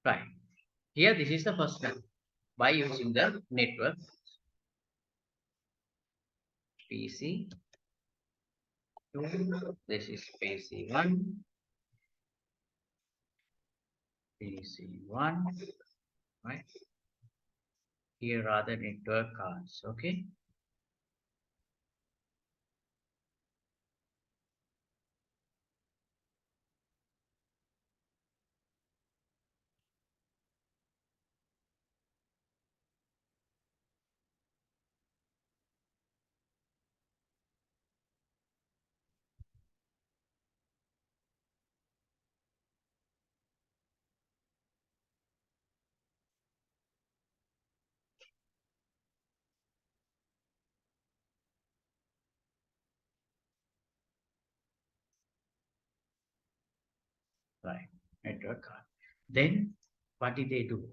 Right. Here, this is the first one by using the network PC 2. This is PC 1, PC 1, right? Here are the network cards, okay? Right, network card. Then, what did they do?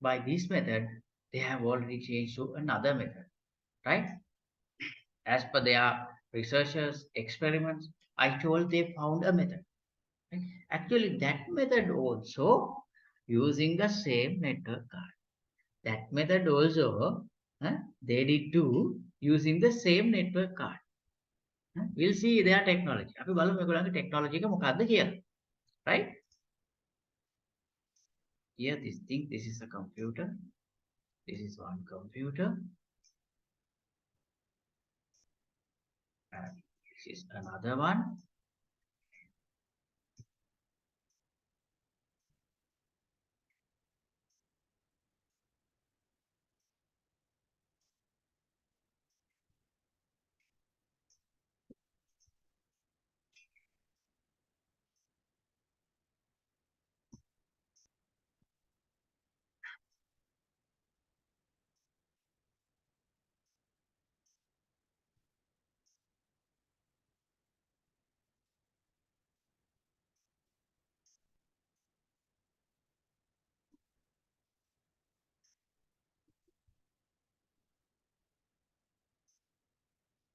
By this method, they have already changed to another method, right? As per their researchers' experiments, I told they found a method. Right? Actually, that method also using the same network card. That method also they did too using the same network card. We'll see their technology. අපි බලමු මේගොල්ලන්ගේ technology එක මොකක්ද කියලා. Right? Here this thing, this is a computer. This is one computer. And this is another one.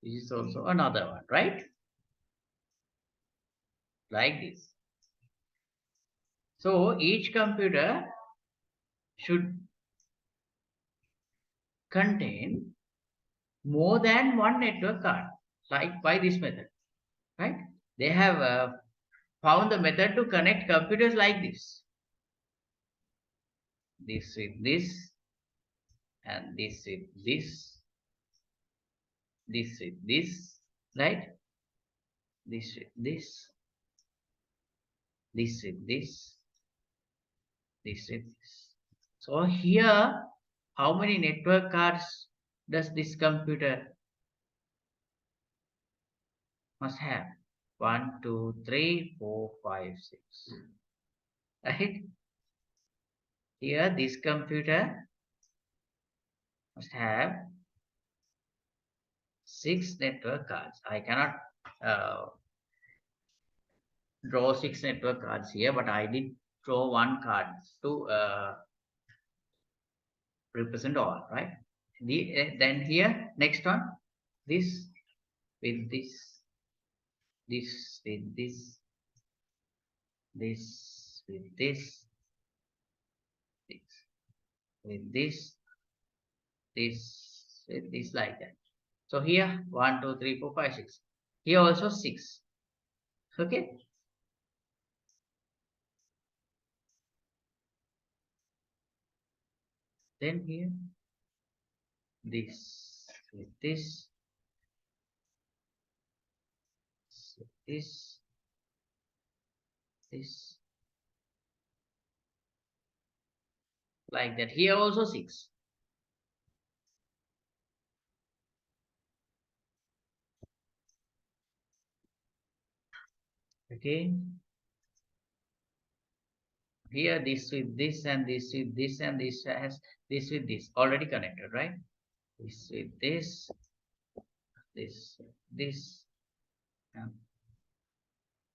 This is also another one, right? Like this. So each computer should contain more than one network card, like by this method, right? They have found the method to connect computers like this. This with this, and this with this with this, right? This with this with this with this. So here, how many network cards does this computer must have? 1, 2, 3, 4, 5, 6. Right? Here, this computer must have 6 network cards. I cannot uh, draw 6 network cards here, but I did draw one card to represent all, right? Then here, next one, this with this with this with this with this with this like that. So here 1, 2, 3, 4, 5, 6. Here also 6. Okay. Then here this with this this like that. Here also 6. Okay. Here this with this and this with this and this has this with this already connected, right? This with this and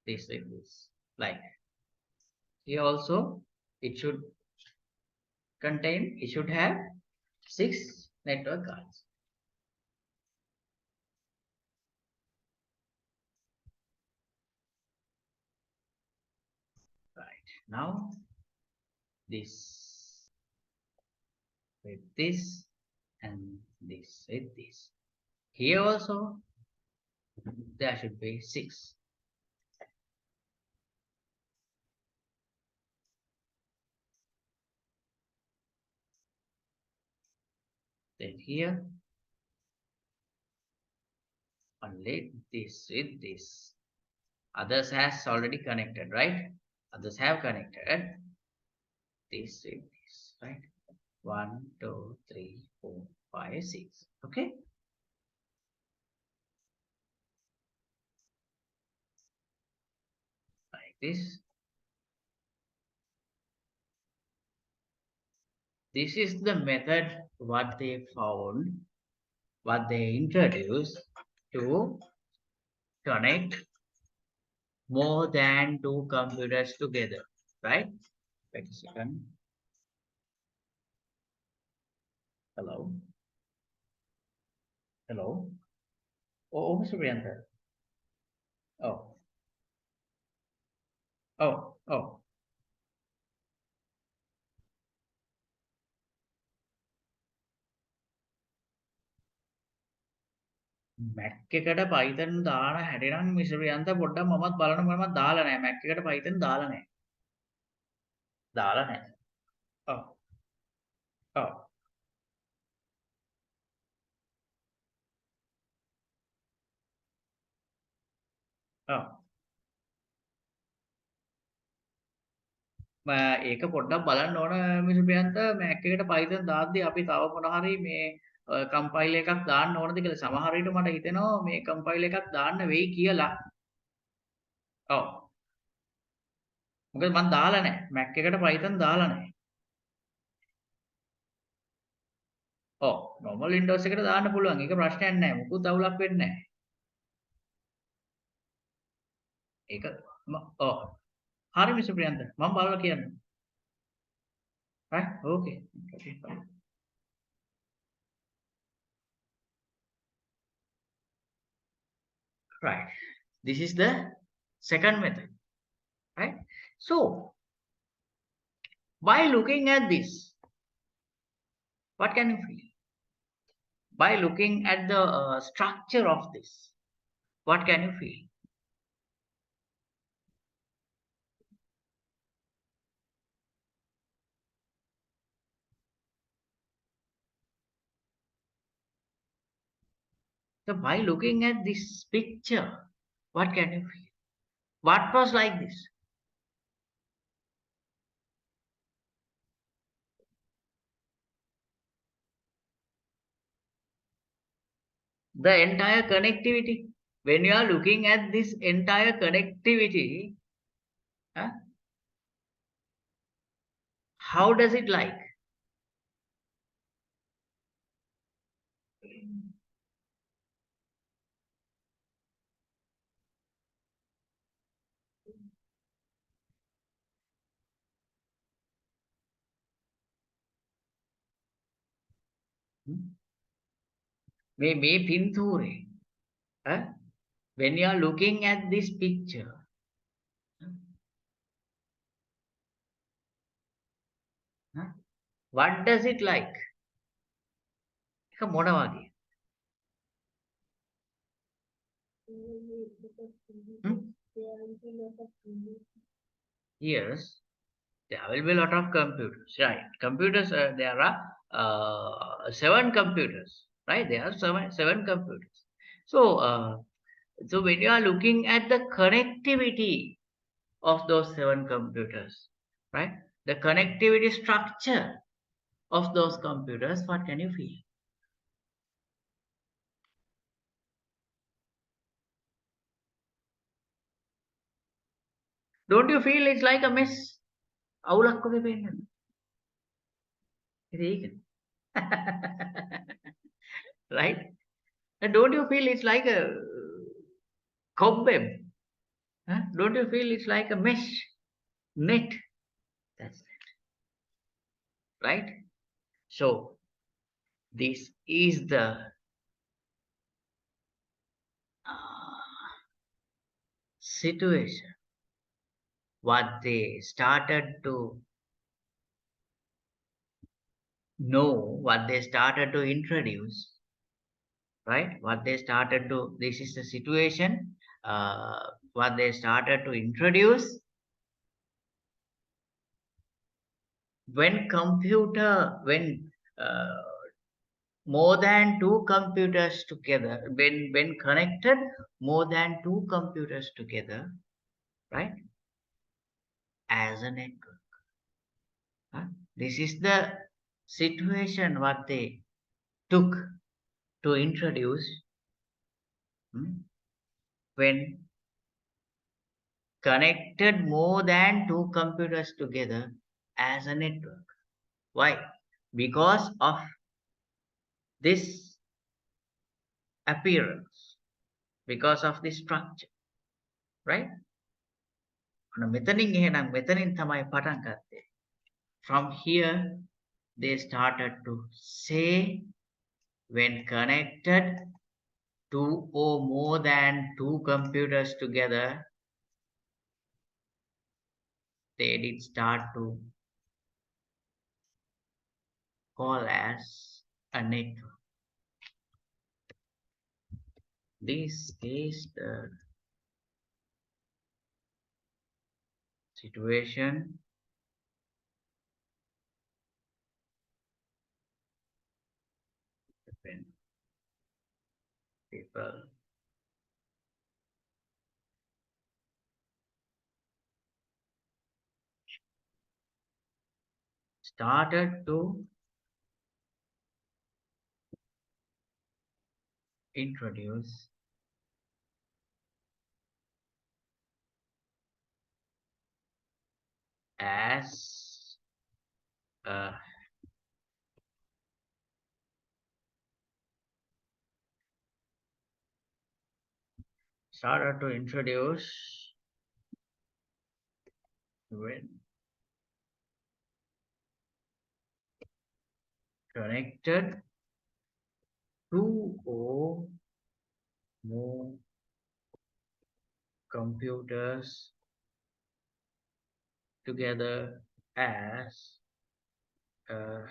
this with this. Like here also it should contain, it should have 6 network cards. Right. Now this with this, and this with this. Here also there should be 6. Then here only this with this. Others has already connected, right? Others have connected this with this, right? 1, 2, 3, 4, 5, 6. Okay? Like this. This is the method what they found, what they introduced to connect more than two computers together, right? Wait a second. Hello? Hello? Oh, Mr. Priyanka. Oh, oh. Mac එකට Python දාන හැටි නම් mister Priyantha පොඩ්ඩක් මමත් බලන්න මමත් දාලා නැහැ. Mac එකට Python දාලා නැහැ. දාලා නැහැ. ඔව්. ඔව්. ඔව්. ඒක පොඩ්ඩක් බලන්න ඕන මිස්ටර් ප්‍රියන්ත Mac එකට Python දාද්දි අපි තව මොන හරි මේ කම්පයිල් එකක් දාන්න ඕනද කියලා. සමහර විට මට හිතෙනවා මේ කම්පයිල් එකක් දාන්න වෙයි කියලා. ඔව්. මොකද මම දාලා නැහැ. Mac එකට Python දාලා නැහැ. ඔව්. normal Windows එකට දාන්න පුළුවන්. ඒක ප්‍රශ්නයක් නැහැ. මොකුත් අවුලක් වෙන්නේ නැහැ. ඒක ඔව්. හරි මිස්ටර් ප්‍රියන්ත. මම බලලා කියන්නම්. Right? Okay. Okay. Fine. Right. This is the second method. Right? So, by looking at this, what can you feel? By looking at the structure of this, what can you feel? So, by looking at this picture, what can you feel? What was like this? The entire connectivity. When you are looking at this entire connectivity, huh, how does it like? මේ පින්තූරේ, huh? When you are looking at this picture, huh, what does it like? ඒක මොන වගේ? Hmm? Yes, there will be a lot of computers, right? Computers, there are 7 computers, right? There are seven computers. So, so when you are looking at the connectivity of those 7 computers, right? The connectivity structure of those computers, what can you feel? Don't you feel it's like a mess? අවුලක් වගේ පේන්නේ. ඉතින් right? And don't you feel it's like a cobweb? Huh? Don't you feel it's like a mesh net? That's it, right? So this is the situation what they started to know what they started to introduce, right? What they started to, this is the situation, what they started to introduce when uh, more than two computers together, when connected more than two computers together, right, as a network. Huh? This is the situation what they took to introduce, when connected more than two computers together as a network. Why? Because of this appearance, because of this structure, right? මෙතනින් එහෙනම් මෙතනින් තමයි පටන් ගත්තේ. From here, they started to say when connected two or more than two computers together, they did start to call as a network. This is the situation when people started to introduce as a started to introduce when connected two or more computers together as a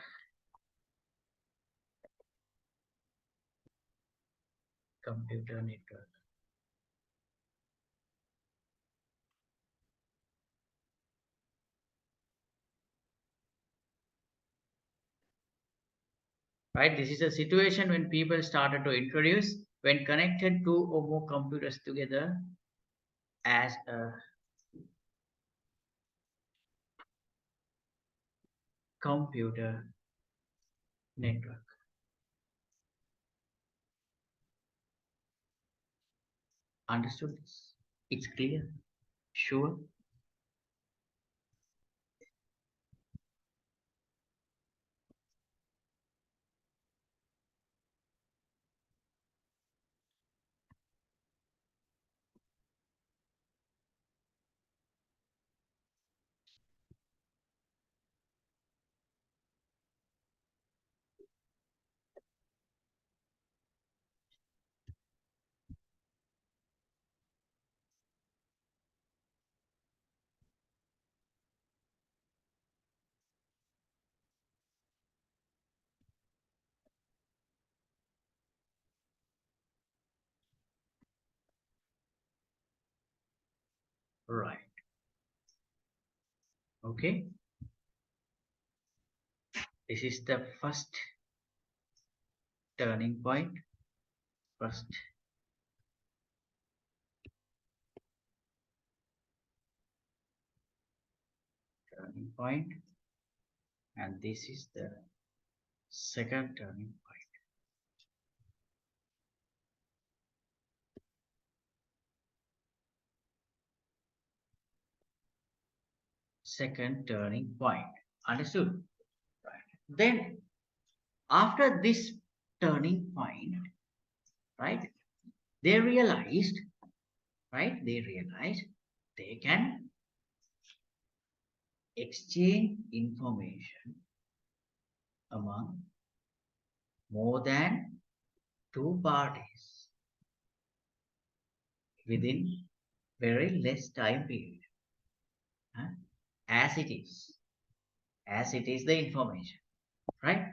computer network. Right? This is a situation when people started to introduce when connected two or more computers together as a computer network. Understood this? It's clear? Sure? Right. Okay. This is the first turning point. First turning point, and this is the second turning point. Second turning point. Understood? Right. Then after this turning point, right, they realized, right, they realized they can exchange information among more than two parties within very less time period. Huh? As it is, as it is the information. right?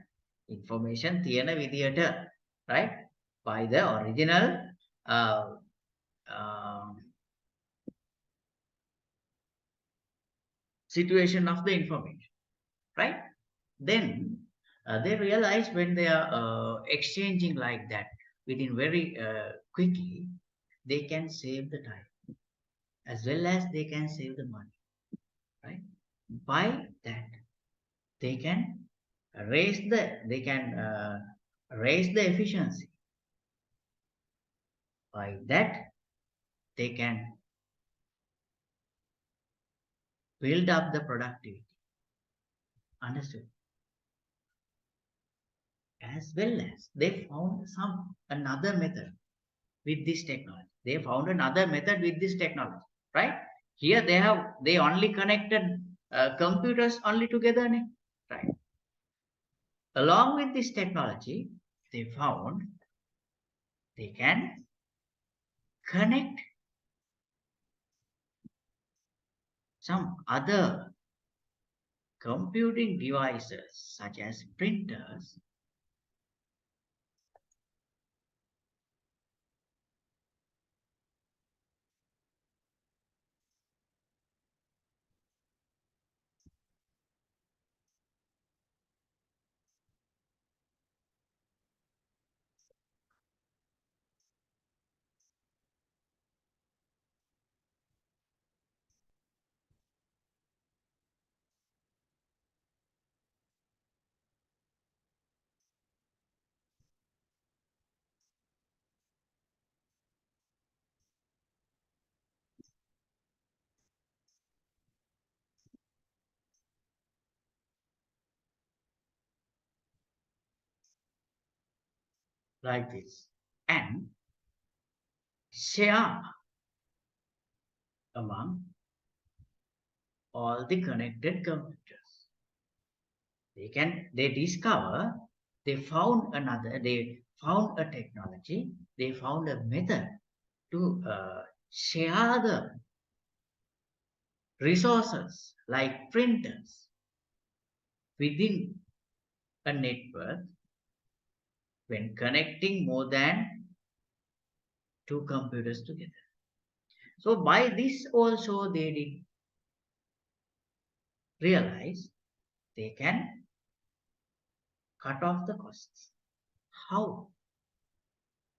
Information තියෙන විදියට, right? By the original uh, uh, situation of the information, right? Then they realize when they are exchanging like that within very quickly, they can save the time as well as they can save the money, right? By that, they can raise the efficiency. By that, they can build up the productivity. Understood? As well as they found some another method with this technology. They found another method with this technology, right? Here they only connected computers only together, ne? Right? Along with this technology, they found they can connect some other computing devices such as printers like this and share among all the connected computers. They discover they found a technology, they found a method to share the resources like printers within a network when connecting more than two computers together. So by this also they did realize they can cut off the costs. How?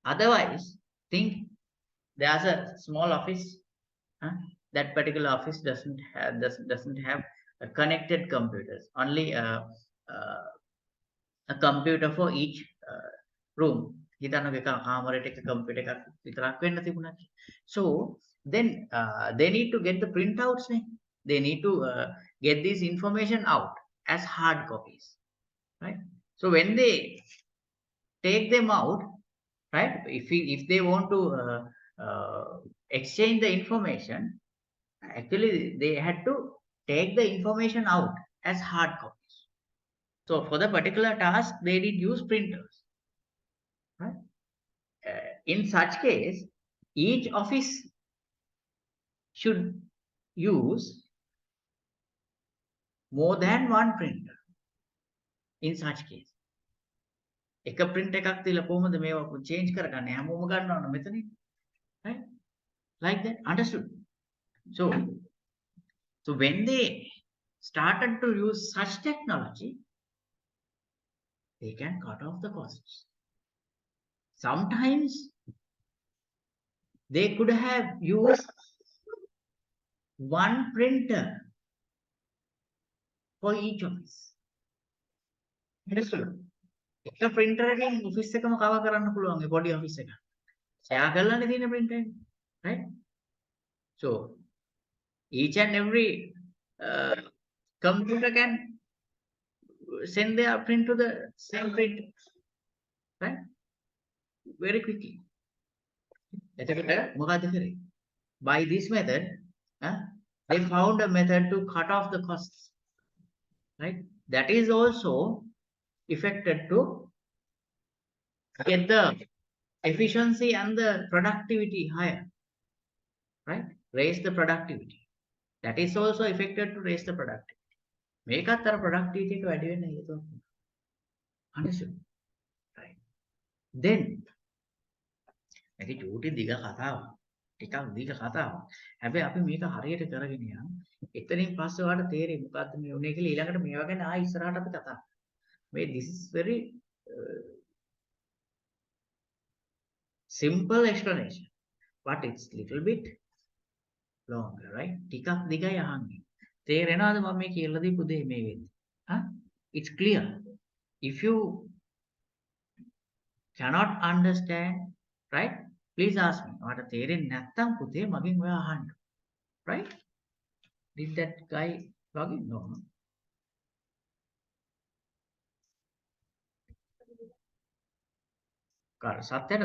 Otherwise, think there's a small office. Huh? That particular office doesn't have connected computers. Only a computer for each room. හිතන්න එක කාමරයට එක computer එකක් විතරක් වෙන්න තිබුණා. So then they need to get the printouts. They need to get this information out as hard copies, right? So when they take them out, right? If they want to exchange the information, actually they had to take the information out as hard copies. So for the particular task, they did use printers, right? In such case, each office should use more than one printer. In such case, එක print එකක් තියලා කොහොමද මේවා change කරගන්නේ? හැමෝම ගන්න ඕන මෙතනින්, right? Like that, understood? So when they started to use such technology, they can cut off the costs. Sometimes they could have used one printer for each office. Understood? එක printer එකකින් office එකම cover කරන්න පුළුවන් ඒ body office එක. share කරලානේ තියෙන printer එක. Right? So each and every uh, computer can send their print to the same printer. Right? Very quickly. එතකොට මොකද කරේ? By this method, they found a method to cut off the costs. Right? That is also effected to get the efficiency and the productivity higher, right? Raise the productivity. That is also effected to raise the productivity. මේකත් අර productivity එක වැඩි වෙන්න හේතුවක්. Understood? Right. Then මේක චූටි දිග කතාවක්. ටිකක් දිග කතාවක්. හැබැයි අපි මේක හරියට කරගෙන යනවා. එතනින් පස්සේ ඔයාලට තේරෙයි මොකද්ද මේ උනේ කියලා. ඊළඟට මේවා ගැන ආයෙ ඉස්සරහට අපි කතා කරමු. මේ this is very simple explanation, but it's little bit longer, right? ටිකක් දිගයි අහන්නේ. තේරෙනවද මම මේ කියලා දීපු දේ මේ වෙන්නේ? Huh? It's clear. If you cannot understand, right? Please ask me. ඔයාලට තේරෙන්නේ නැත්නම් පුතේ මගෙන් ඔයා අහන්න. Right? Did that guy log in? No. No. සත්‍යද?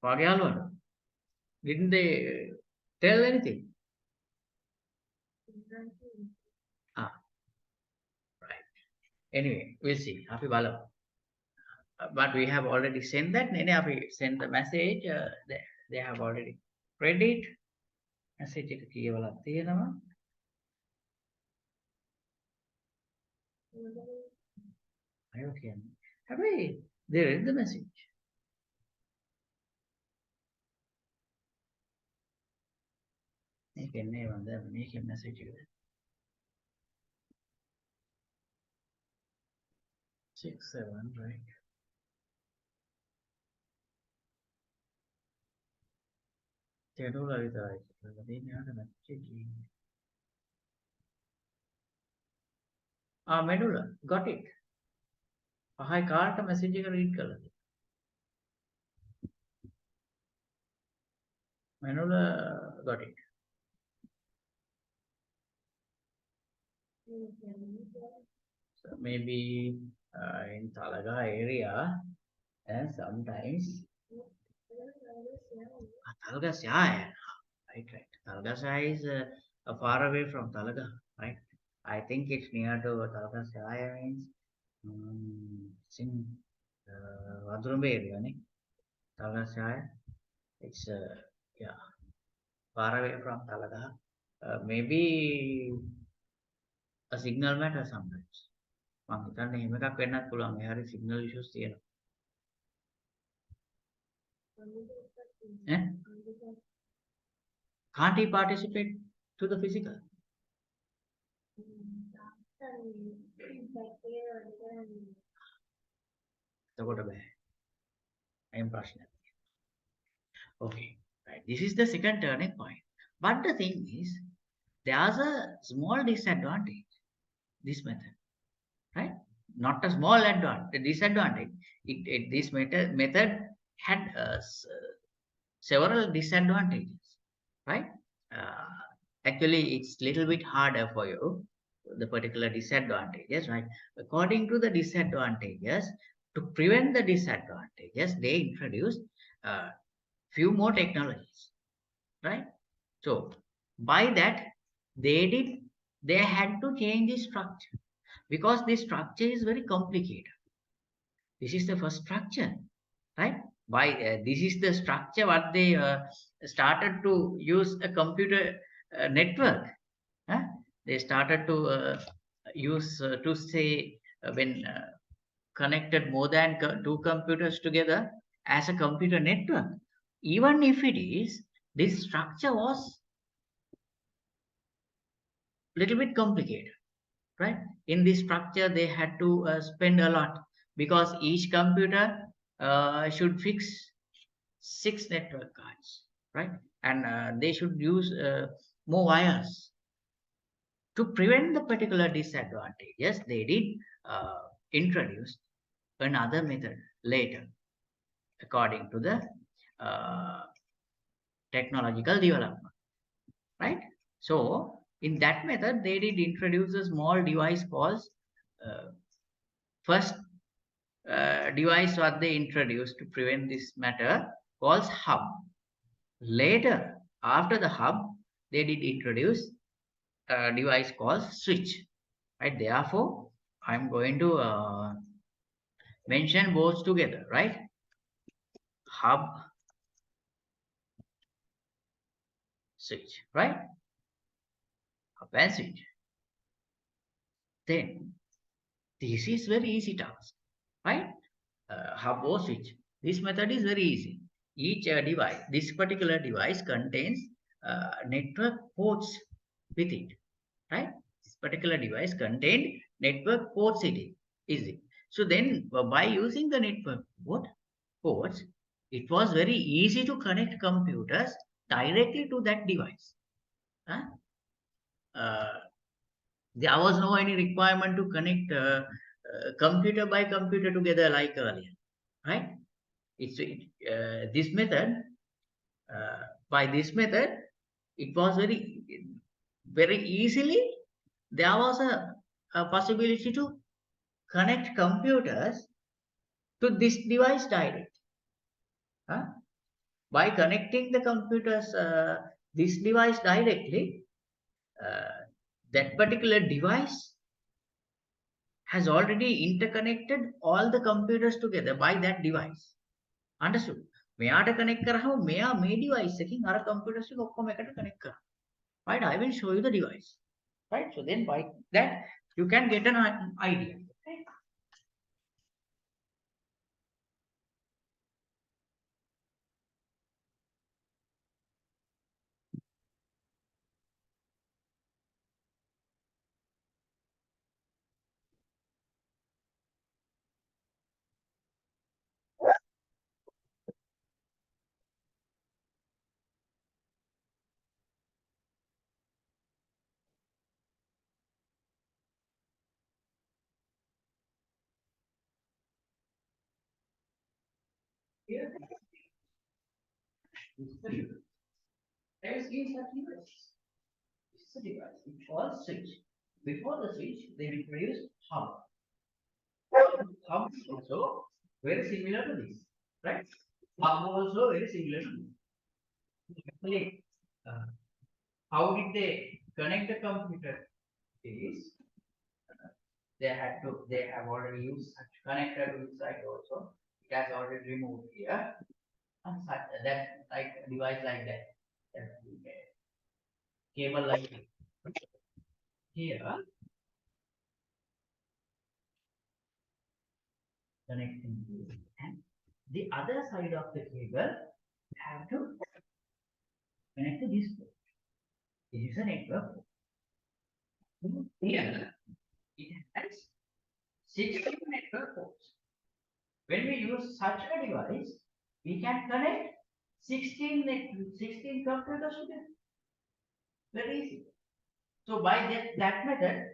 වාගේ යාළුවන්ට? Didn't they tell anything? Ah, right. Anyway, we'll see. අපි බලමු. But we have already sent that. Nene, අපි send the message. They have already read it. Message එක කියවලා තියෙනවා. අයෝ කියන්නේ. හැබැයි they read the message. මේකෙන්නේ වන්ද මේකේ message එක. 6-7, right? තේරුණා විතරයි. දෙන්නේ යාට message කියන්නේ. මෙඩුලා got it. පහයි කාට message එක read කරලා දෙන්න. මෙඩුලා got it. So maybe in Talaga area, and sometimes Talgasya, right, right. Talgasya is far away from Talaga, right? I think it's near to Talgasya means it's in Vadrumbe area, ne? Talgasya, it's yeah, far away from Talaga. Maybe a signal matter sometimes. මම හිතන්නේ එහෙම එකක් වෙන්නත් පුළුවන්. මේ හරිය signal issues තියෙනවා. Eh? Can't he participate to the physical? එතකොට බෑ. එම් ප්‍රශ්නයක්. Okay, right. This is the second turning point. But the thing is, there's a small disadvantage. This method, right? Not a small advantage, disadvantage. This method had several disadvantages, right? Actually, it's little bit harder for you, the particular disadvantages, right? According to the disadvantages, to prevent the disadvantages, they introduced few more technologies, right? So by that, they had to change the structure because the structure is very complicated. This is the first structure, right? This is the structure what they started to use a computer network. Huh? They started to use to say when connected more than two computers together as a computer network. Even if it is, this structure was little bit complicated, right? In this structure, they had to spend a lot because each computer should fix 6 network cards, right? And they should use more wires. To prevent the particular disadvantages, they did introduce another method later, according to the technological development, right? So in that method, they did introduce a small device called first device what they introduced to prevent this matter called hub. Later, after the hub, they did introduce a device called switch. Right? Therefore, I'm going to mention both together, right? Hub, switch, right? Hub and switch. Then This is very easy task, right? Hub or switch. This method is very easy. Each device, this particular device contains network ports with it, right? This particular device contained network ports in it. Is it? So then, by using the network ports, it was very easy to connect computers directly to that device. Huh? Uh, there was no any requirement to connect computer by computer together like earlier, right? This method, uh, by this method, it was very easily there was a possibility to connect computers to this device direct. Huh? By connecting the computers this device directly, uh, that particular device has already interconnected all the computers together by that device. Understood? මෙයාට connect කරාම මෙයා මේ device එකකින් අර computers එක ඔක්කොම එකට connect කරනවා. Right? I will show you the device. Right? So then by that you can get an idea. Okay? Here this is the device. There is such device. This is the device. It was switch. Before the switch, they introduced hub. Hub is also very similar to this. Right? Hub also very similar to this. Actually, how did they connect the computer? Is they have already used such connector inside also. It has already removed here. And such that like a device like that. Cable like here connecting to it. And the other side of the cable have to connect to this port. This is a network. Here it has 16 network ports. When we use such a device, we can connect 16 computers together. Very easy. So by that method,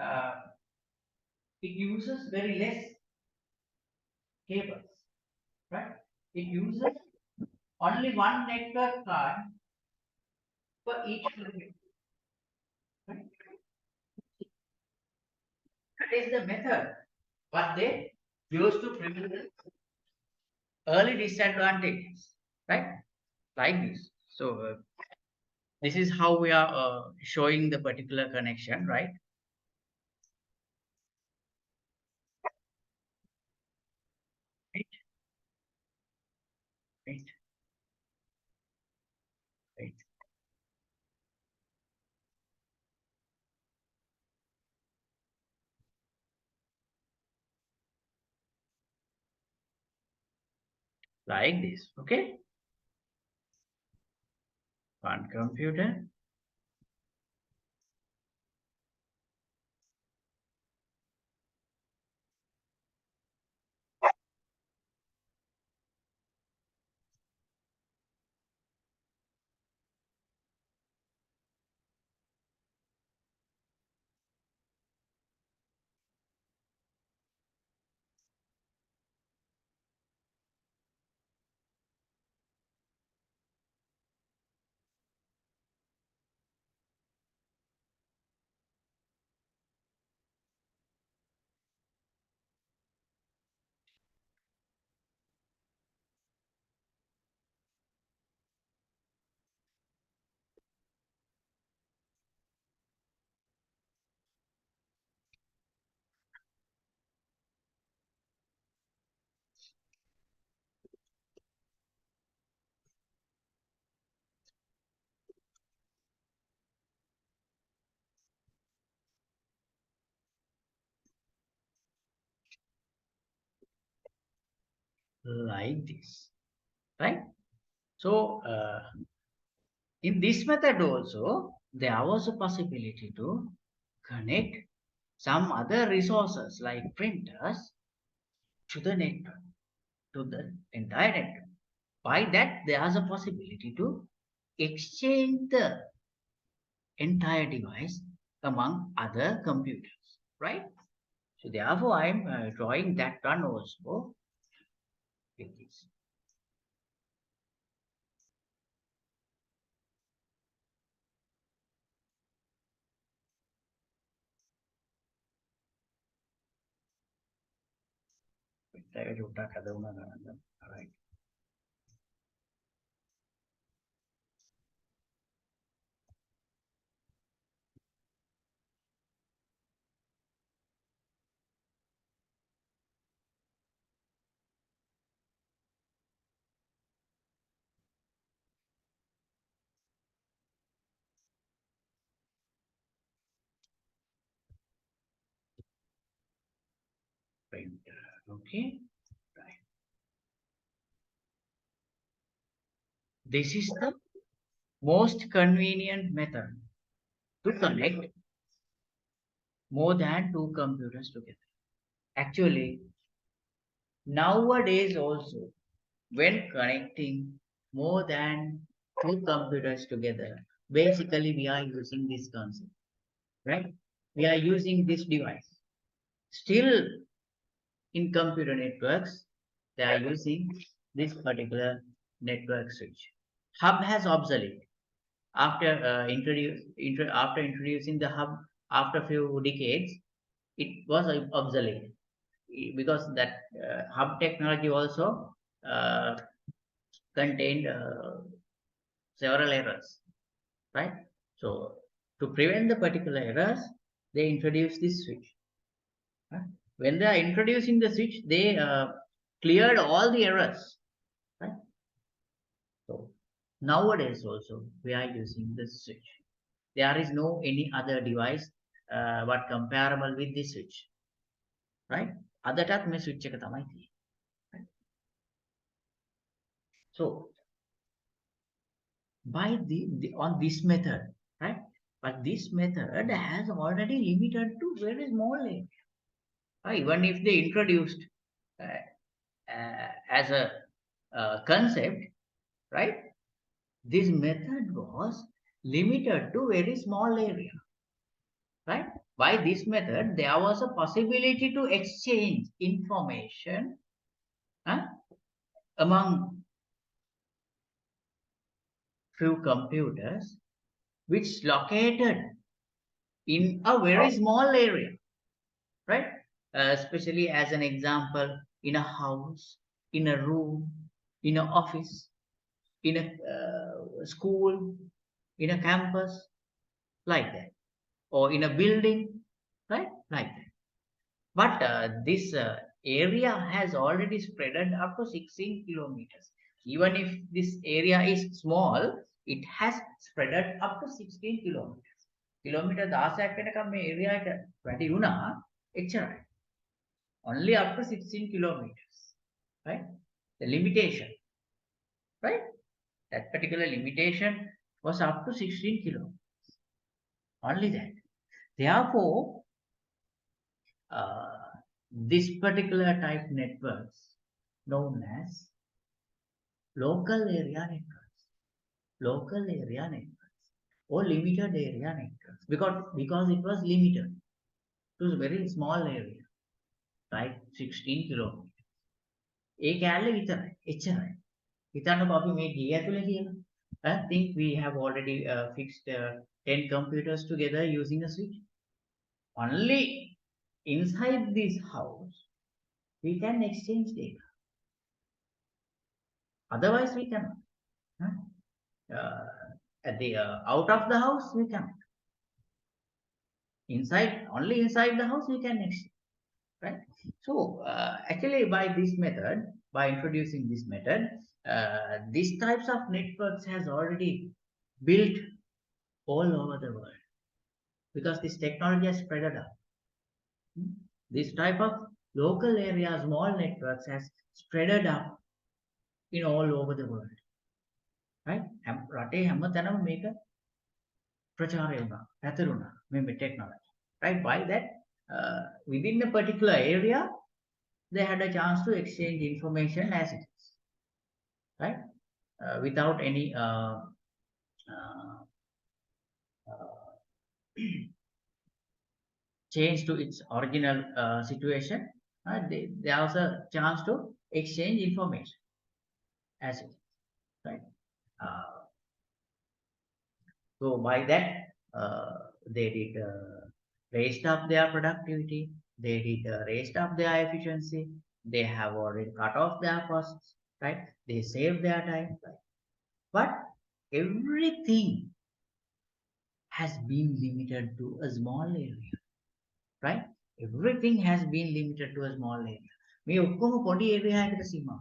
uh, it uses very less cables, right? It uses only one network card for each computer. Right? That is the method what they use to prevent the early disadvantages, right? Like this. So this is how we are showing the particular connection, right? Right, right, right. Like this, okay? One computer, like this, right? So, in this method also, there was a possibility to connect some other resources like printers to the network, to the entire network. By that, there is a possibility to exchange the entire device among other computers, right? So therefore, I'm drawing that one also with this. Right. Printer. Okay. Right. This is the most convenient method to connect more than two computers together. Actually, nowadays also, when connecting more than two computers together, basically we are using this concept, right? We are using this device. Still, in computer networks, they are using this particular network switch. Hub has obsolete after after introducing the hub after few decades. It was obsolete because that hub technology also uh, contained several errors, right? So to prevent the particular errors, they introduced this switch. Right? When they are introducing the switch, they cleared all the errors, right? So nowadays also we are using this switch. There is no any other device what comparable with this switch, right? අදටත් මේ switch එක තමයි තියෙන්නේ. Right? So by on this method, right? But this method has already limited to very small area. Right? Even if they introduced uh, as a concept, right? This method was limited to very small area, right? By this method, there was a possibility to exchange information huh, among few computers which located in a very small area, right? Especially as an example, in a house, in a room, in an office, in a school, in a campus, like that, or in a building, right? Like that. But this area has already spreaded up to 16 kilometers. Even if this area is small, it has spreaded up to 16 kilometers. Kilometre 16ක් වෙනකම් මේ area එක වැඩි වුණා එච්චරයි. Only up to 16 kilometers, right? The limitation, right? That particular limitation was up to 16 kilometers. Only that. Therefore, uh, this particular type networks known as local area networks, local area networks, or limited area networks, because it was limited to a very small area, like 16 kilometers. ඒ කෑල්ල විතරයි එච්චරයි. හිතන්නකො අපි මේ ගේ ඇතුලේ කියලා. I think we have already fixed 10 computers together using a switch. Only inside this house we can exchange data. Otherwise we cannot. Huh? At the out of the house we cannot. Inside, only inside the house we can exchange. Right? So actually by this method, by introducing this method, these types of networks has already built all over the world because this technology has spread out. Hmm? This type of local area, small networks has spreaded up in all over the world. Right? රටේ හැමතැනම මේක ප්‍රචාරය වුණා, පැතිරුණා මේ technology. Right? By that, within a particular area, they had a chance to exchange information as it is. Right? Without any uh, change to its original situation, they also chance to exchange information as it is, right? Uh, so by that, they did raised up their productivity, they did raised up their efficiency, they have already cut off their costs, right? They save their time, right? But everything has been limited to a small area, right? Everything has been limited to a small area. මේ ඔක්කොම පොඩි area එකකට සීමා,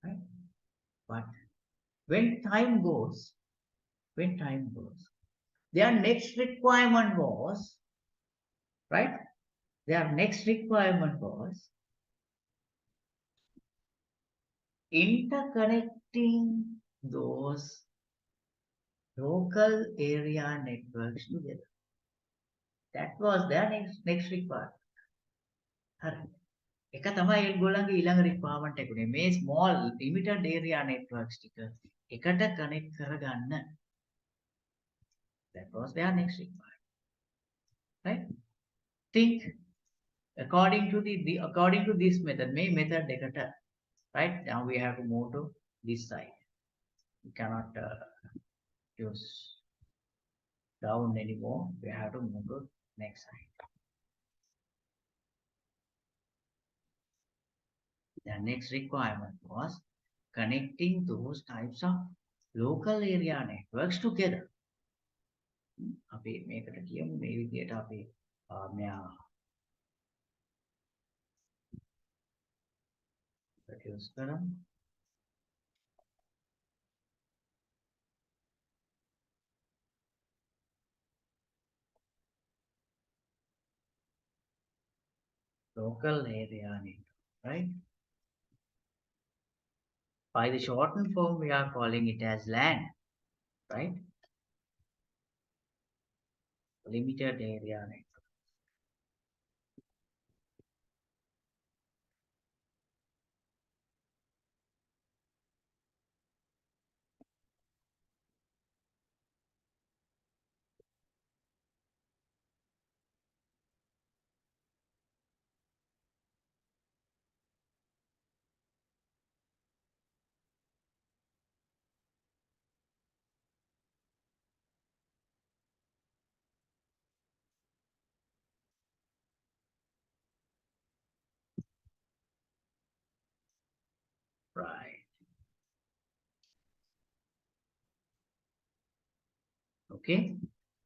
right? But when time goes, their next requirement was, right? Their next requirement was interconnecting those local area networks together. That was their next requirement. හරි. එක තමයි ඒගොල්ලන්ගේ ඊළඟ requirement එක උනේ. මේ small limited area networks ටික එකට connect කරගන්න. That was their next requirement. Right? Think according to according to this method, මේ method එකට, right? Now we have to move to this side. We cannot use down anymore. We have to move to next side. The next requirement was connecting those types of local area networks together. අපි මේකට කියමු මේ විදිහට අපි මෙයා produce කරමු. Local area network, right? By the shortened form, we are calling it as LAN, right? Limited area network. Right. Okay.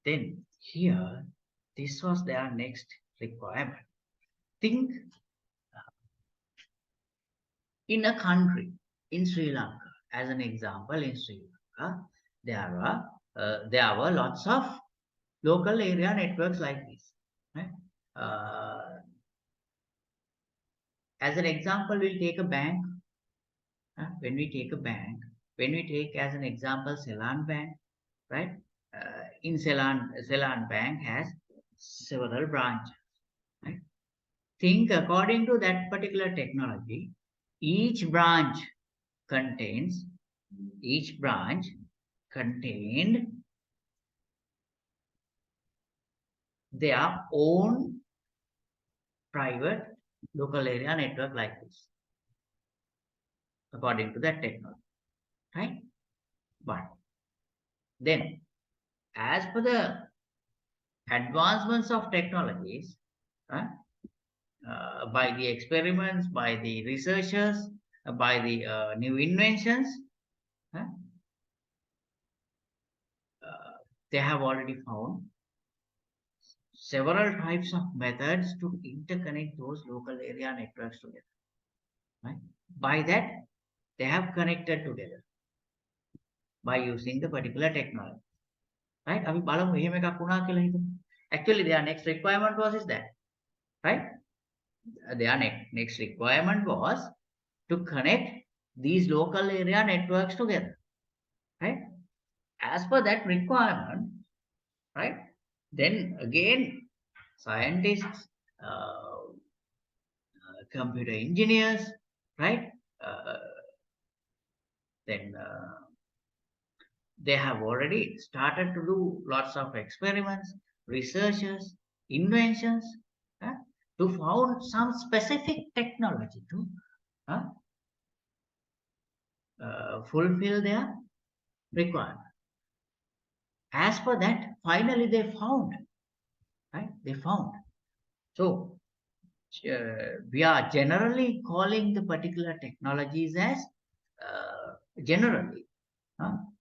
Then here, this was their next requirement. Think in a country, in Sri Lanka, as an example, in Sri Lanka, there were lots of local area networks like this. Right? As an example, we'll take a bank. When we take as an example Ceylon Bank, right? In Ceylon Bank has several branches, right? Think according to that particular technology, each branch contained their own private local area network like this, according to that technology, right? But then, as per the advancements of technologies, by the experiments, by the researchers, by the new inventions, they have already found several types of methods to interconnect those local area networks together. Right? By that, they have connected together by using the particular technology. Right? අපි බලමු එහෙම එකක් වුණා කියලා හිතමු. Actually, their next requirement was is that, right? Their next requirement was to connect these local area networks together, right? As per that requirement, right? Then again, scientists, computer engineers, right? Uh, then they have already started to do lots of experiments, researches, inventions, huh, to found some specific technology to uh, fulfill their requirement. As per that, finally they found, right? They found. So we are generally calling the particular technologies as generally.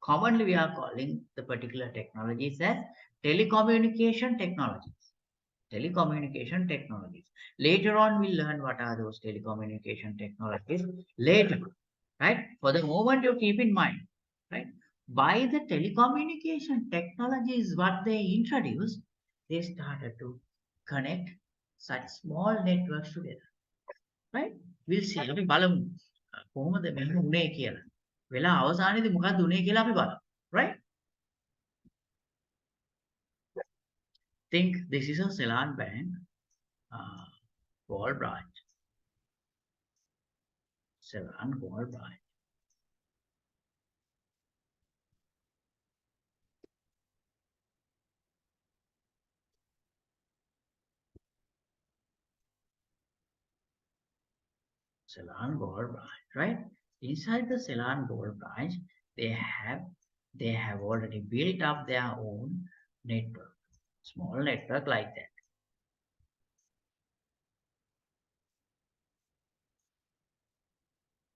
Commonly, we are calling the particular technologies as telecommunication technologies. Telecommunication technologies. Later on, we'll learn what are those telecommunication technologies later, right? For the moment, you keep in mind, right? By the telecommunication technologies, what they introduced, they started to connect such small networks together, right? We'll see. අපි බලමු කොහොමද මෙහෙම උනේ කියලා. වෙලා අවසානයේදී මොකක්ද උනේ කියලා අපි බලමු. Right? Think this is a Ceylon bank uh, wall branch. Ceylon wall branch. Ceylon wall branch, right? Inside the Ceylon wall branch, they have they have already built up their own network, small network like that,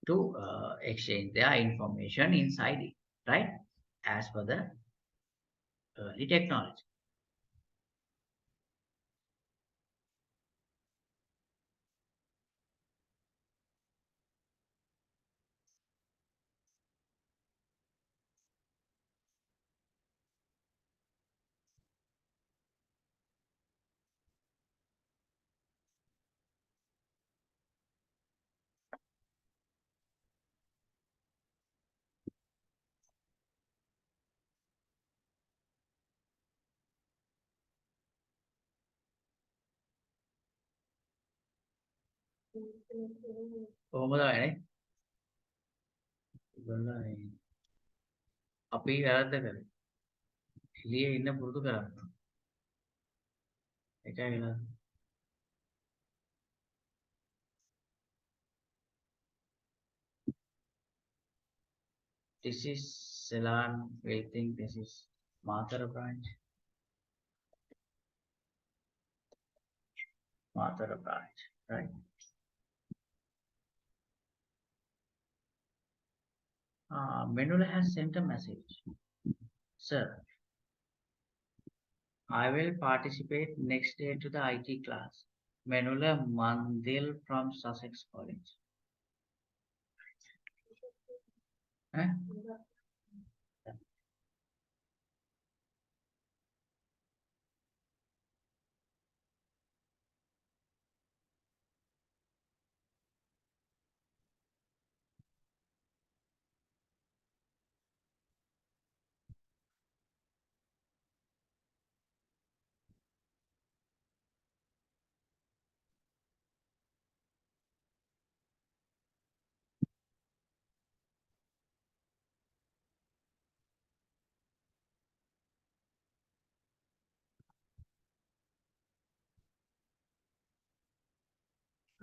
to exchange their information inside it, right? As per the early technology. කොහොමද වෙන්නේ? ඉතින් අපි වැරද්ද කරේ. එළියේ ඉන්න පුරුදු කරන්න. ඒකයි වෙලා. This is Ceylon. We think this is Mathura branch. Mathura branch, right? Menula has sent a message. Sir, I will participate next day to the IT class. Menula Mandil from Sussex College. Huh?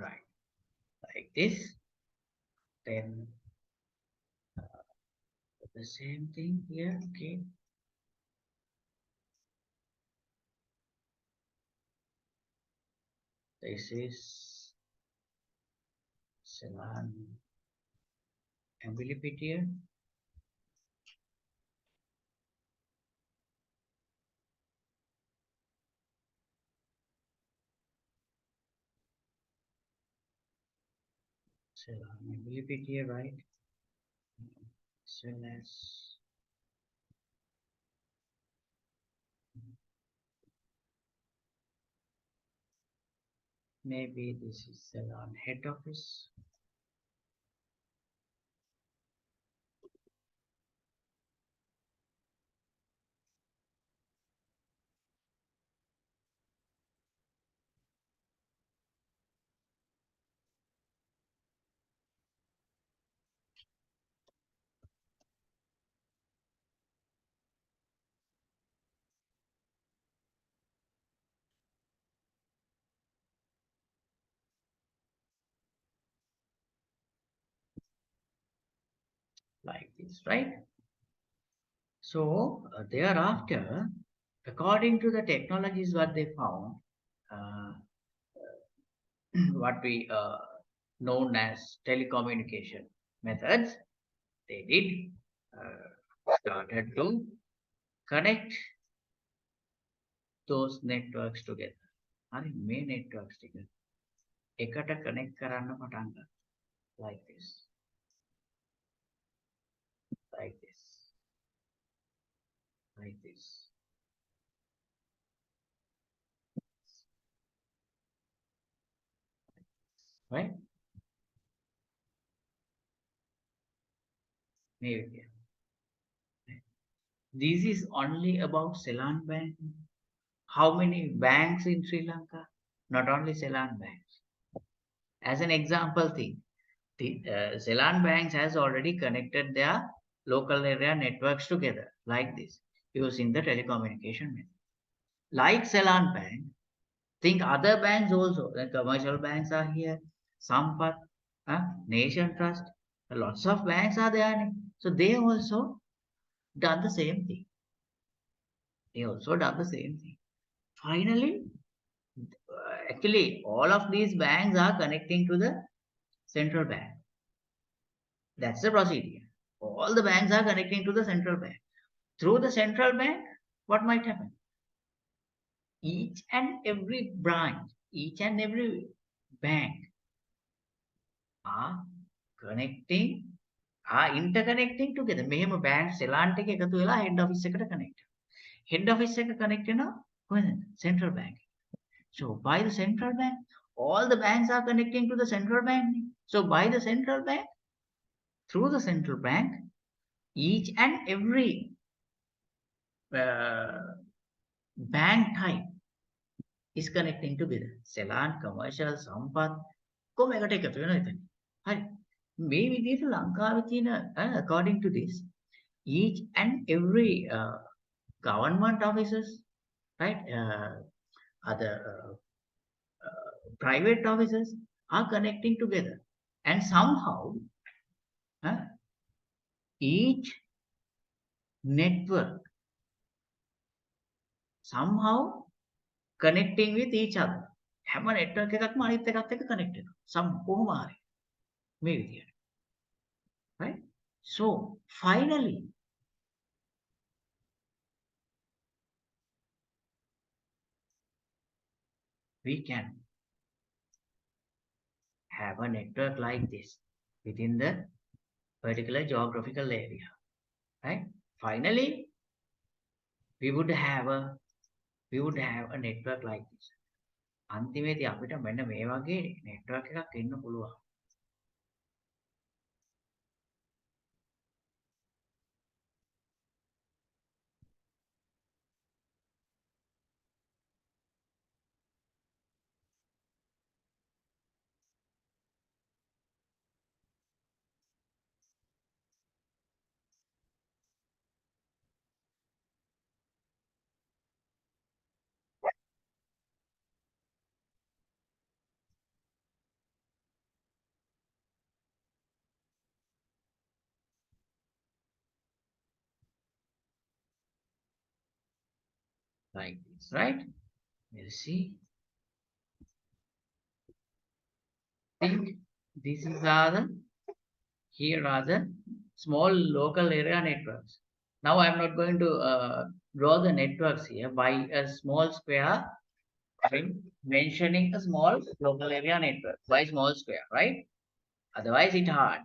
Right. Like this. Then the same thing here. Okay. This is Ceylon Ambilipedia. Ceylon Ambilipedia, right? As well as Maybe this is Ceylon head office, like this, right? So thereafter, according to the technologies what they found, uh, what we known as telecommunication methods, they did started to connect those networks together. හරි මේ networks ටික එකට connect කරන්න පටන් ගත්තා. Like this, like this, like this, right? Maybe. This is only about Ceylon Bank. How many banks in Sri Lanka? Not only Ceylon banks. As an example, think the Ceylon banks has already connected their local area networks together like this using the telecommunication method. Like Ceylon Bank, think other banks also. The commercial banks are here, Sampath, Nation Trust. Lots of banks are there. So they also done the same thing. They also done the same thing. Finally, actually, all of these banks are connecting to the central bank. That's the procedure. All the banks are connecting to the central bank. Through the central bank, what might happen? Each and every branch, each and every bank are connecting, are interconnecting together. මෙහෙම bank සෙලාන්ට එක එකතු වෙලා head office එකට connect. Head office එක connect වෙනවා කොහෙද? Central bank. So by the central bank, all the banks are connecting to the central bank. So by the central bank, through the central bank, each and every uh, bank type is connecting together. Ceylon, commercial, සම්පත් කොහොම එකට එකතු වෙනවා එතන. හරි. මේ විදිහට ලංකාවේ තියෙන according to this, each and every government offices, right? Other private offices are connecting together, and somehow uh, each network somehow connecting with each other. හැම network එකක්ම අනිත් එකත් එක්ක connect වෙනවා. Some කොහොම හරි මේ විදියට. Right? So finally we can have a network like this within the particular geographical area. Right? Finally we would have a network like this. අන්තිමේදී අපිට මෙන්න මේ වගේ network එකක් එන්න පුළුවන්. Like this, right? We'll see. Think this is the here are the small local area networks. Now I'm not going to draw the networks here by a small square. I'm mentioning a small local area network. Why small square, right? Otherwise it's hard.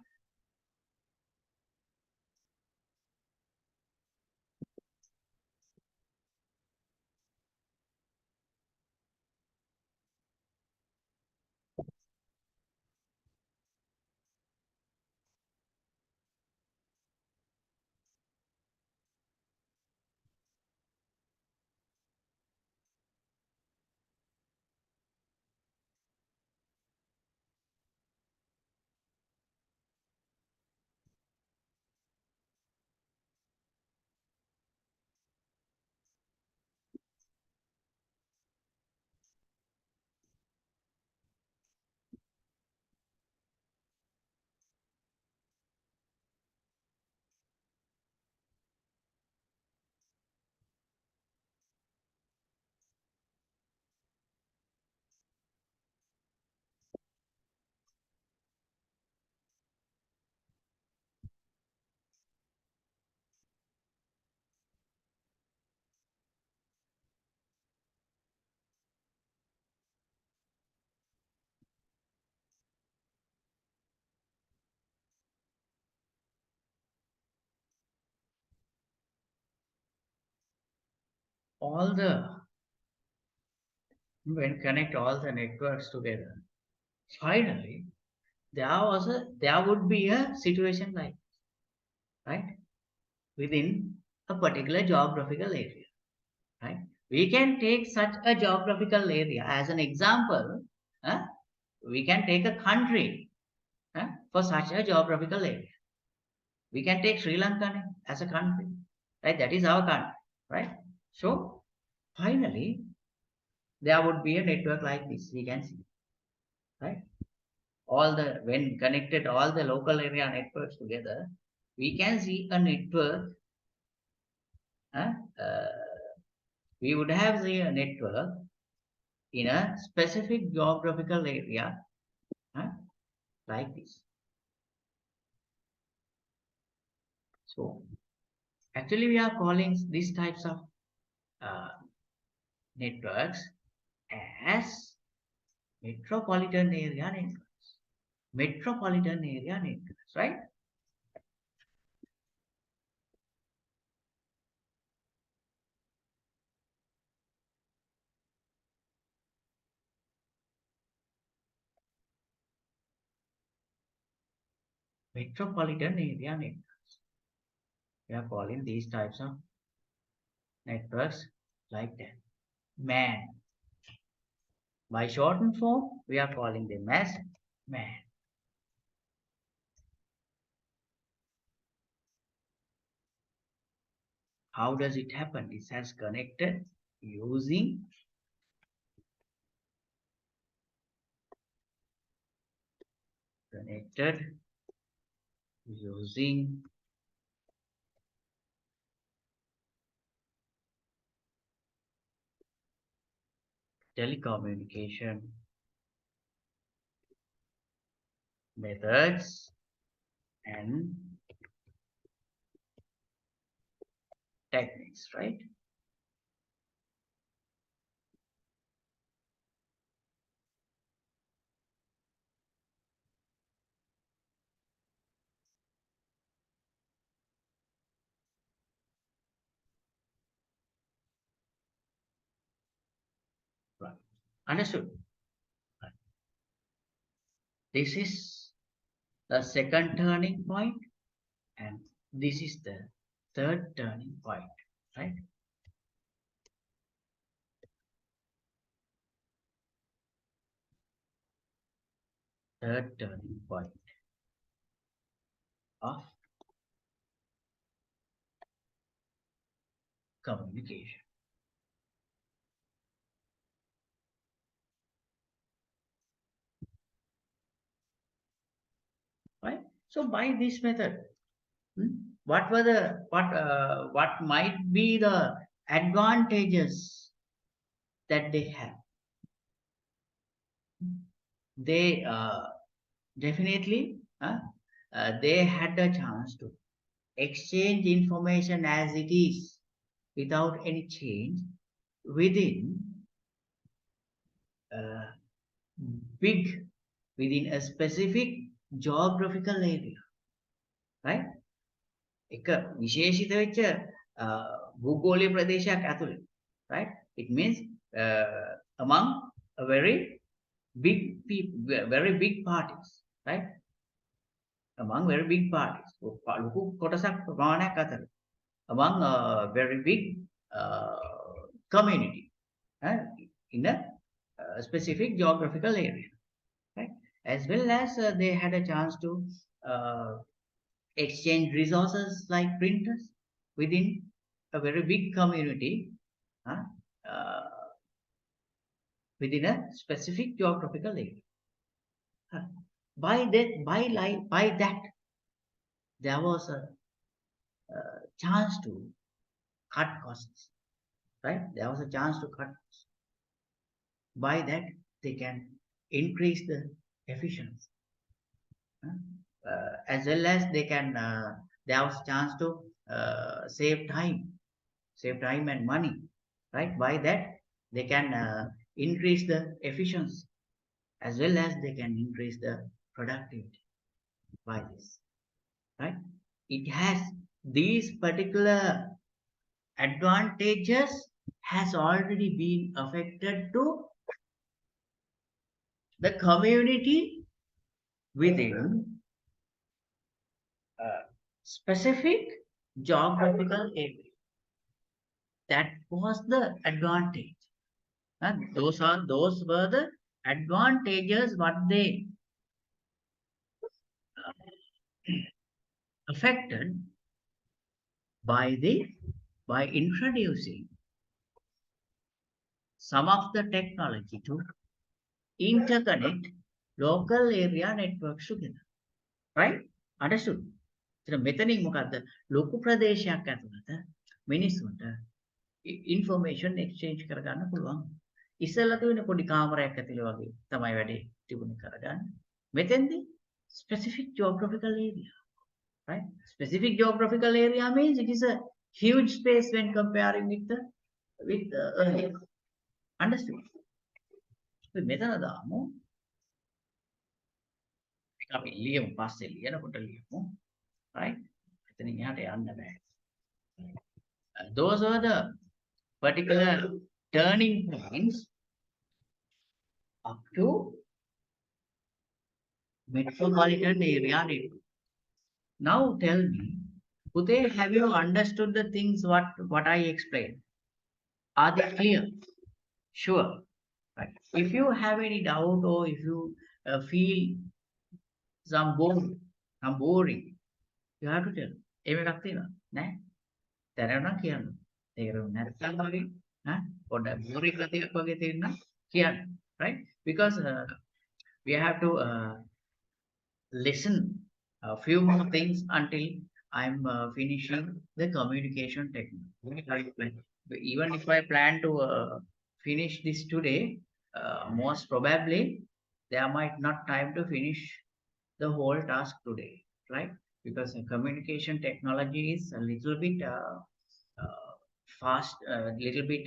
all the when connect all the networks together, finally there would be a situation like, right, within a particular geographical area, right? We can take such a geographical area as an example. huh? We can take a country, for such a geographical area. We can take Sri Lanka as a country, right? That is our country, right? So finally, there would be a network like this. We can see, right? All the when connected all the local area networks together, we can see a network. Uh, uh, we would have the network in a specific geographical area, uh, like this. So actually, we are calling these types of uh, networks as metropolitan area networks. Metropolitan area networks, right? Metropolitan area networks. We are calling these types of networks like that. Man. By shortened form, we are calling them as man. How does it happen? It has connected using connected using telecommunication methods and techniques, right? Right. Understood. Right. This is the second turning point, and this is the third turning point, right? Third turning point of communication, right? So by this method, what were the what might be the advantages that they have? They definitely they had a chance to exchange information as it is without any change within uh, big within a specific geographical area, right? එක විශේෂිත වෙච්ච භූගෝලීය ප්‍රදේශයක් ඇතුළේ, right? It means among a very big people, very big parties, right? Among very big parties. ලොකු කොටසක් ප්‍රමාණයක් අතර. Among a very big uh, community, right? In a specific geographical area, right? As well as they had a chance to uh, exchange resources like printers within a very big community, huh, uh, within a specific geographical area. Huh. By that, there was a chance to cut costs, right? There was a chance to cut costs. By that, they can increase the efficiency, huh? As well as they can. There was a chance to save time and money, right? By that, they can increase the efficiency as well as they can increase the productivity by this, right? It has these particular advantages has already been affected to the community within a specific geographical area. That was the advantage. And those were the advantages what they affected by the by introducing some of the technology to interconnect local area networks together. Right? Understood? එතන මෙතනින් මොකද්ද? ලොකු ප්‍රදේශයක් ඇතුළත මිනිස්සුන්ට information exchange කරගන්න පුළුවන්. ඉස්සෙල්ලා තිබුණේ පොඩි කාමරයක් ඇතුලේ වගේ තමයි වැඩේ තිබුණේ කරගන්න. මෙතෙන්දී specific geographical area, right? Specific geographical area means it is a huge space when comparing with the earlier. Understood? අපි මෙතන දාමු. ඒක අපි ලියමු පස්සේ ලියනකොට ලියමු. Right? එතනින් එහාට යන්න බෑ. Those are the particular turning points up to metropolitan area network. Now tell me, Uday, have you understood the things what I explained? Are they clear? Sure. Right. If you have any doubt or if you feel some boring, you have to tell. එහෙම එකක් තියෙනවා නෑ දැනනවා කියන්න තේරුම් නැත්නම් වගේ පොඩ්ඩක් බෝරික් ගතියක් වගේ තියෙනවා කියන්න right because we have to listen a few more things until I'm finishing the communication technique. Right? Even if I plan to finish this today, most probably there might not time to finish the whole task today, right? Because communication technology is a little bit fast, a little bit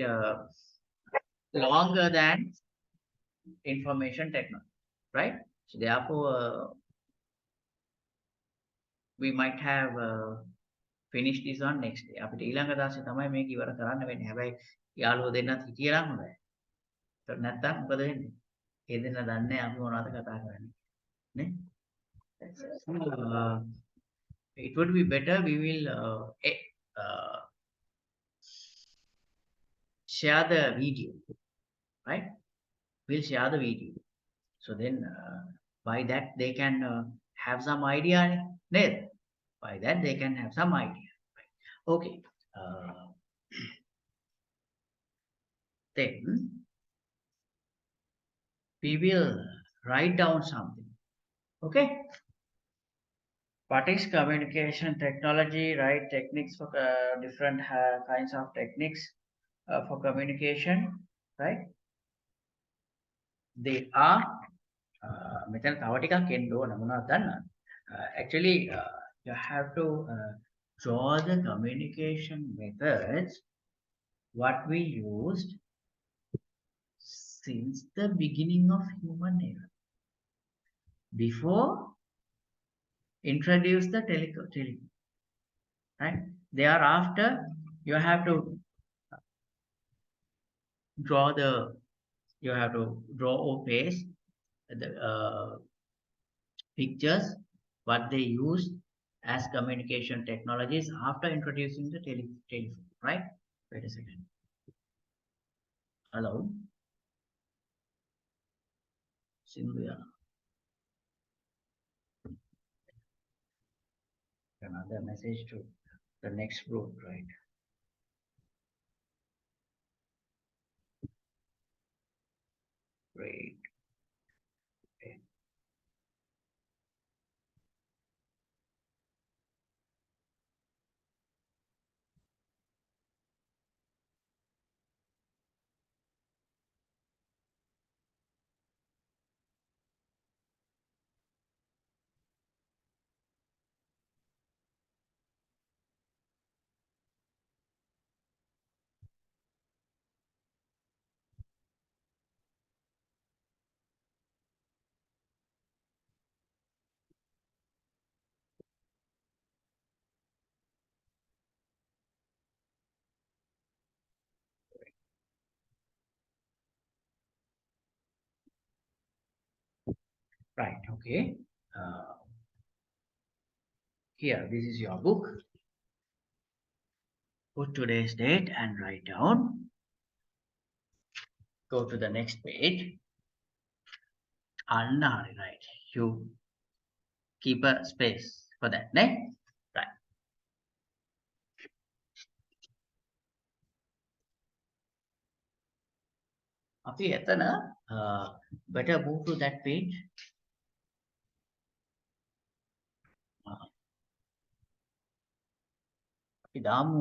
longer than information technology, right? So therefore, we might have finished this on next day. අපිට ඊළඟ දවසේ තමයි මේක ඉවර කරන්න වෙන්නේ. හැබැයි යාළුවෝ දෙන්නත් හිටියලා හොඳයි. ඒත් නැත්තම් මොකද වෙන්නේ? ඒ දෙන්න දන්නේ අපි මොනවද කතා කරන්නේ. නේ? Uh, it would be better we will share the video, right? We'll share the video. So then by that they can have some idea. By that they can have some idea. Right? Okay. Then we will write down something. Okay. What is communication technology, right? Techniques for different kinds of techniques for communication, right? They are මෙතන තව ටිකක් එන්න ඕන මොනවද දන්නවද? Actually you have to draw the communication methods what we used since the beginning of human era. Before introduce the telephone, right? Thereafter, you have to draw or paste the pictures what they use as communication technologies after introducing the telephone, right? Wait a second. Hello, Sylvia. Another message to the next group, right? Great. Okay. Right. Okay. Uh, Here, this is your book. Put today's date and write down. Go to the next page. Anna, right. You keep a space for that. Next. Right. අපි එතන better move to that page. අපි දාමු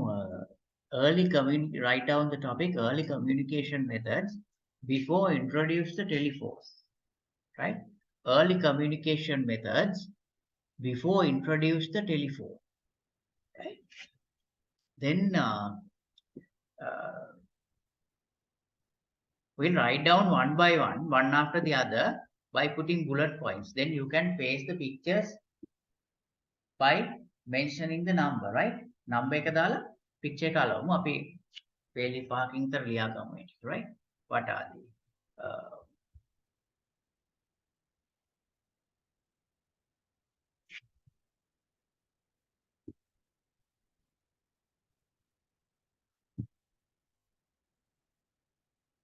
early community. Write down the topic early communication methods before introduce the telephone. Right. Early communication methods before introduce the telephone. Right. Then uh, we'll write down one by one after the other by putting bullet points. Then you can paste the pictures by mentioning the number, right? Number එක දාලා picture එක අලවමු. අපි පේලි පහකින් තර ලියා ගමු ඒක, right? What are they? Uh,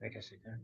Wait a second.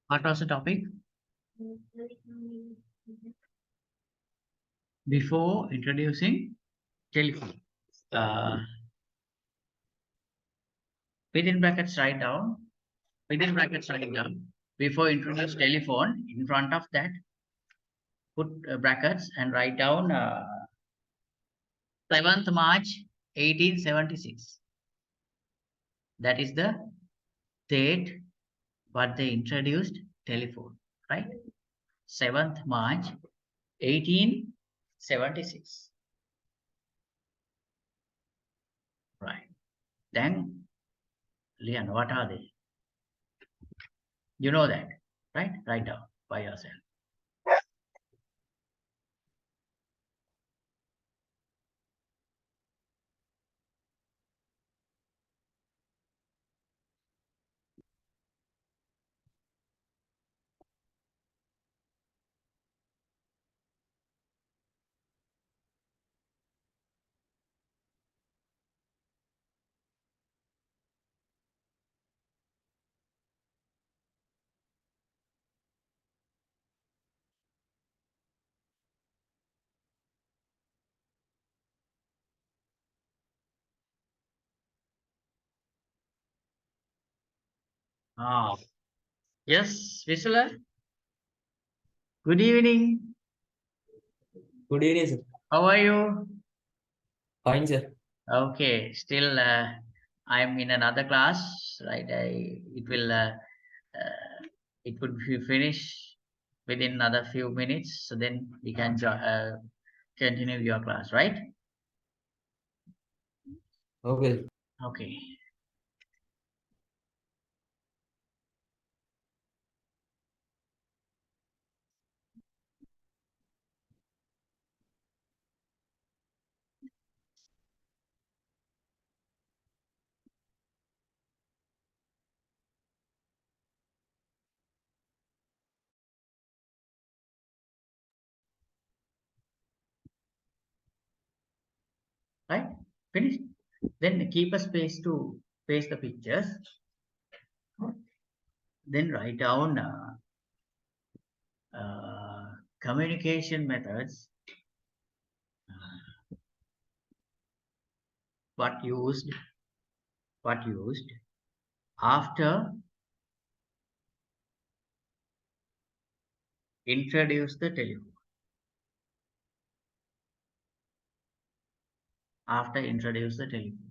What was the topic? Before introducing telephone. Uh, Within brackets write down. Within brackets write down. Before introduce telephone, in front of that, put brackets and write down 7th March 1876. That is the date what they introduced telephone, right? 7th March 1876. Right. Then, Leon, what are they? You know that, right? Write down by yourself. Ah, yes, Visula. Good evening. Good evening, sir. How are you? Fine, sir. Okay, still I'm in another class, right? It would be finish within another few minutes, so then we can continue your class, right? Okay. Okay. right? Finish. Then keep a space to paste the pictures. Then write down communication methods, what used, what used after introduce the telephone. After introduce the telephone.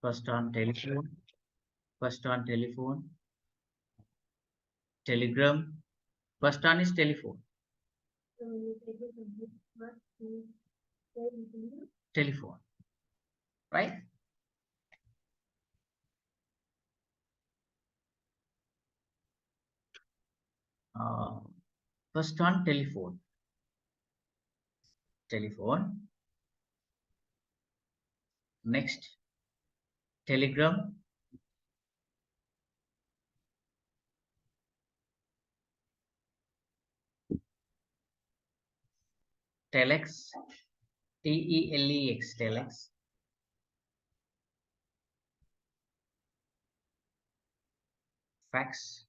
First on telephone. First on telephone. Telegram. First one is telephone. Telephone, right? Uh, First one telephone. Telephone. Next telegram. Telex. Telex. Telex. Fax.